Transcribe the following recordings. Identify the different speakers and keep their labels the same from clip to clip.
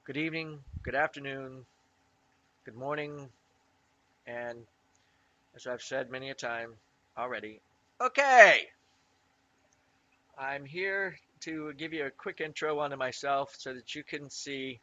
Speaker 1: Good evening, good afternoon, good morning, and as I've said many a time already, okay, I'm here to give you a quick intro onto myself so that you can see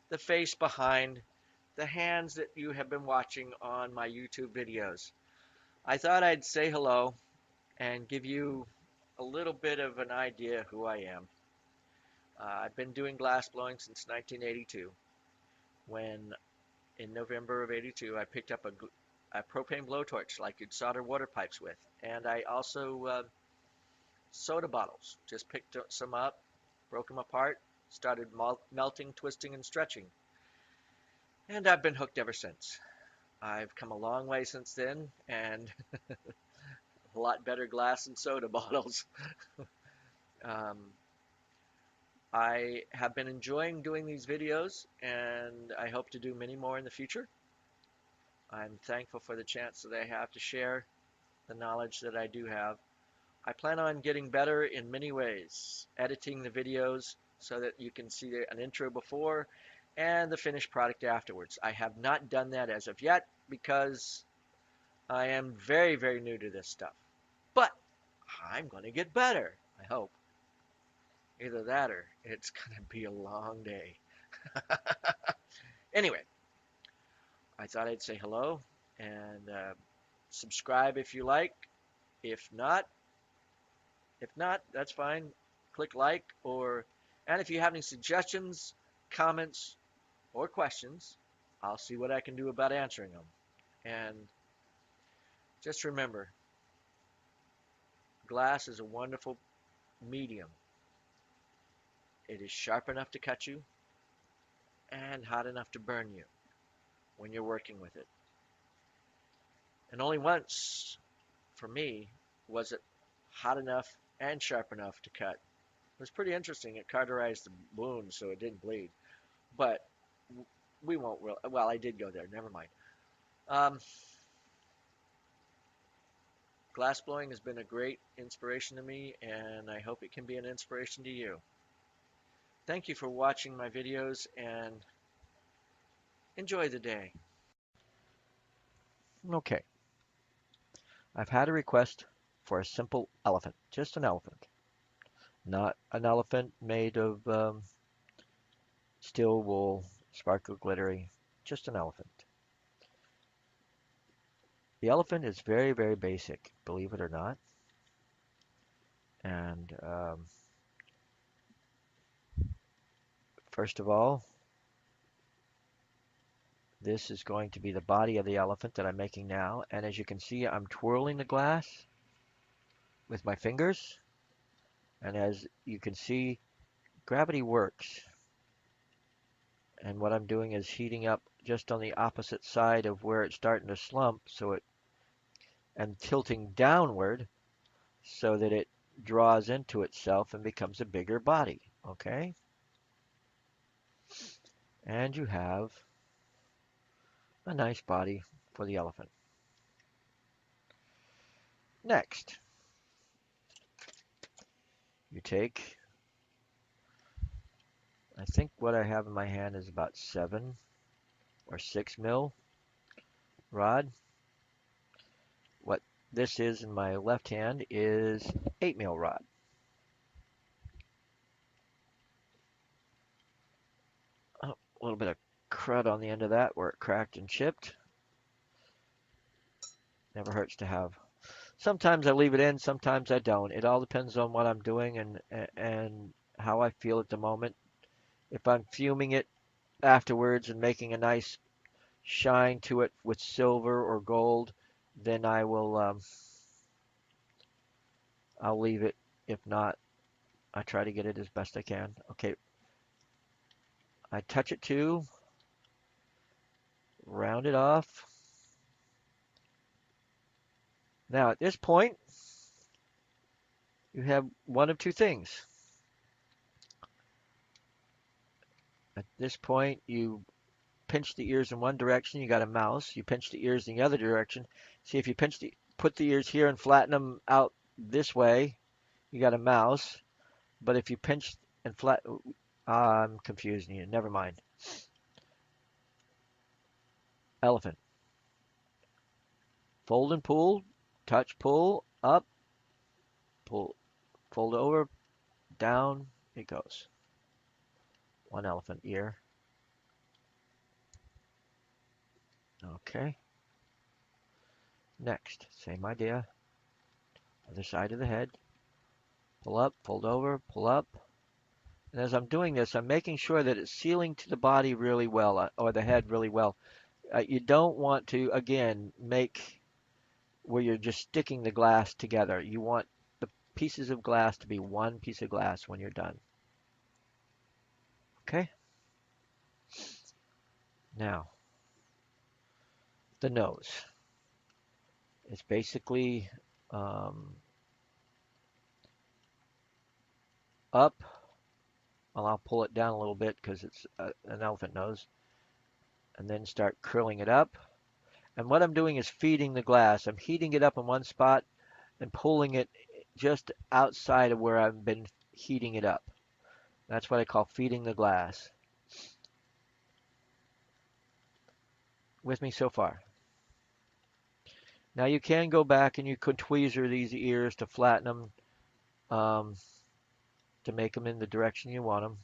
Speaker 1: the face behind the hands that you have been watching on my YouTube videos. I thought I'd say hello and give you a little bit of an idea who I am. I've been doing glass blowing since 1982 when in November of '82, I picked up a propane blowtorch like you'd solder water pipes with. And I also soda bottles. Just picked some up, broke them apart, started melting, twisting, and stretching. And I've been hooked ever since. I've come a long way since then, and a lot better glass and soda bottles. um, I have been enjoying doing these videos, and I hope to do many more in the future. I'm thankful for the chance that I have to share the knowledge that I do have. I plan on getting better in many ways, editing the videos so that you can see an intro before and the finished product afterwards. I have not done that as of yet because I am very, very new to this stuff. But I'm going to get better, I hope. Either that or it's going to be a long day. Anyway, I thought I'd say hello and subscribe if you like. If not, If not, that's fine. Click like and if you have any suggestions, comments, or questions, I'll see what I can do about answering them. And just remember, glass is a wonderful medium. It is sharp enough to cut you and hot enough to burn you when you're working with it. And only once, for me, was it hot enough and sharp enough to cut. It was pretty interesting. It cauterized the wound so it didn't bleed. But we won't. Well, I did go there. Never mind. Um, Glass blowing has been a great inspiration to me, and I hope it can be an inspiration to you. Thank you for watching my videos, and enjoy the day. Okay, I've had a request for a simple elephant, just an elephant, not an elephant made of steel wool, sparkle glittery, just an elephant. The elephant is very, very basic, believe it or not, and first of all, this is going to be the body of the elephant that I'm making now. And as you can see, I'm twirling the glass with my fingers. And as you can see, gravity works. And what I'm doing is heating up just on the opposite side of where it's starting to slump and tilting downward so that it draws into itself and becomes a bigger body. Okay? And you have a nice body for the elephant. Next, you take, I think what I have in my hand is about 7 or 6 mil rod. What this is in my left hand is 8 mil rod. Oh, a little bit of crud on the end of that where it cracked and chipped. Never hurts to have. Sometimes I leave it in, sometimes I don't. It all depends on what I'm doing and how I feel at the moment. If I'm fuming it afterwards and making a nice shine to it with silver or gold, then I'll leave it. If not, I try to get it as best I can. Okay, I touch it too, round it off. Now at this point, you have one of two things. At this point, you pinch the ears in one direction, you got a mouse. You pinch the ears in the other direction. See if you put the ears here and flatten them out this way, you got a mouse. But if you pinch and I'm confusing you. Never mind. Elephant. Fold and pull. Touch, pull, up, pull, fold over, down it goes. One elephant ear. Okay. Next, same idea. Other side of the head. Pull up, fold over, pull up. And as I'm doing this, I'm making sure that it's sealing to the body really well, or the head really well. You don't want to, again, make where you're just sticking the glass together. You want the pieces of glass to be one piece of glass when you're done. Okay? Now, the nose. It's basically um, up. Well, I'll pull it down a little bit because it's an elephant nose. And then start curling it up. And what I'm doing is feeding the glass. I'm heating it up in one spot and pulling it just outside of where I've been heating it up. That's what I call feeding the glass. With me so far? Now you can go back and you could tweezer these ears to flatten them, um, to make them in the direction you want them,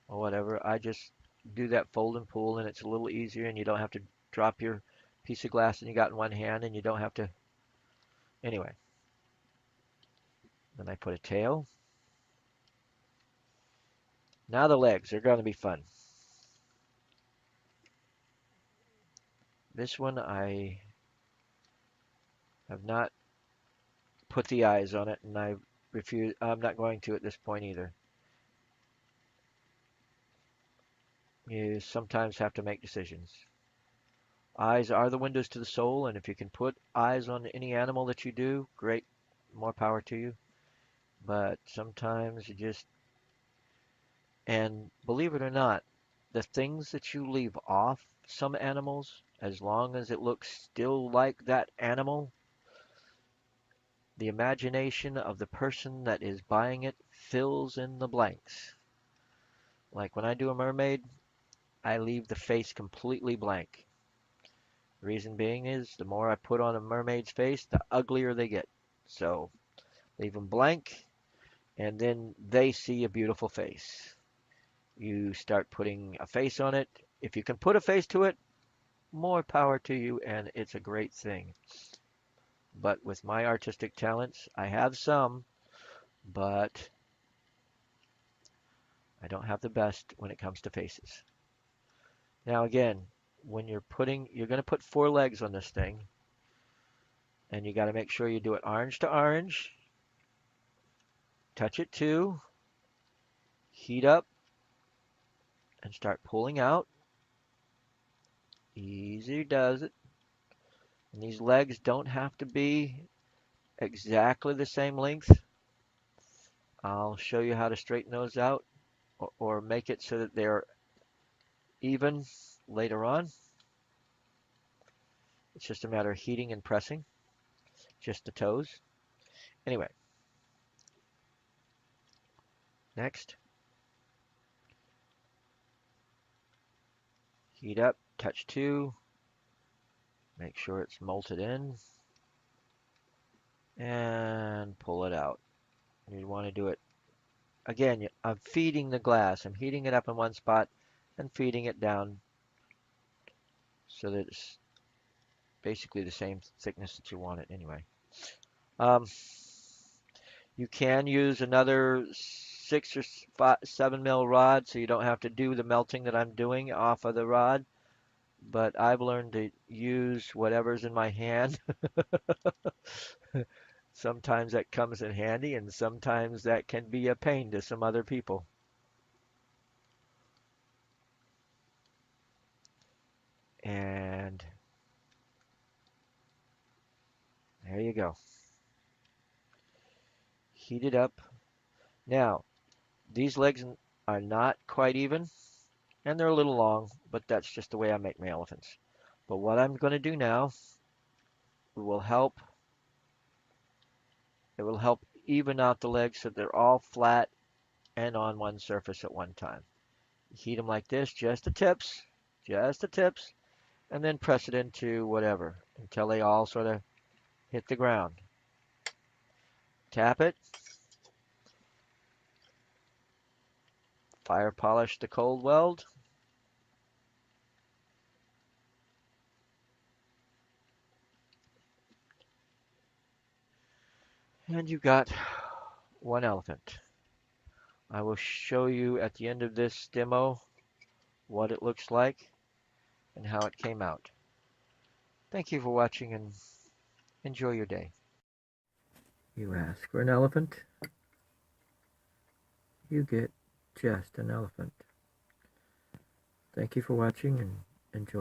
Speaker 1: or whatever. I just do that fold and pull, and it's a little easier, and you don't have to drop your piece of glass that you got in one hand, and you don't have to. Anyway, then I put a tail. Now the legs are going to be fun. This one I have not put the eyes on it, and I refuse. I'm not going to at this point either. You sometimes have to make decisions. Eyes are the windows to the soul, and if you can put eyes on any animal that you do, great, more power to you. But sometimes you just, and believe it or not, the things that you leave off some animals, as long as it looks still like that animal, the imagination of the person that is buying it fills in the blanks. Like when I do a mermaid, I leave the face completely blank. Reason being is the more I put on a mermaid's face, the uglier they get. So leave them blank, and then they see a beautiful face. You start putting a face on it. If you can put a face to it, more power to you, and it's a great thing. But with my artistic talents, I have some, but I don't have the best when it comes to faces. Now again, when you're going to put four legs on this thing, and you got to make sure you do it orange to orange, touch it to, heat up, and start pulling out. Easy does it. And these legs don't have to be exactly the same length. I'll show you how to straighten those out, or make it so that they're even later on. It's just a matter of heating and pressing, just the toes. Anyway, next, heat up, touch to, make sure it's molted in, and pull it out. You want to do it again. I'm feeding the glass. I'm heating it up in one spot and feeding it down so that it's basically the same thickness that you want it anyway. Um, you can use another 6 or 7 mil rod so you don't have to do the melting that I'm doing off of the rod. But I've learned to use whatever's in my hand. Sometimes that comes in handy, and sometimes that can be a pain to some other people. And there you go. Heat it up. Now, these legs are not quite even, and they're a little long, but that's just the way I make my elephants. But what I'm going to do now will help. It will help even out the legs so they're all flat and on one surface at one time. Heat them like this, just the tips, and then press it into whatever until they all sort of hit the ground. Tap it, fire polish the cold weld, and you've got one elephant. I will show you at the end of this demo what it looks like and how it came out. Thank you for watching and enjoy your day. You ask for an elephant, you get just an elephant. Thank you for watching and enjoy.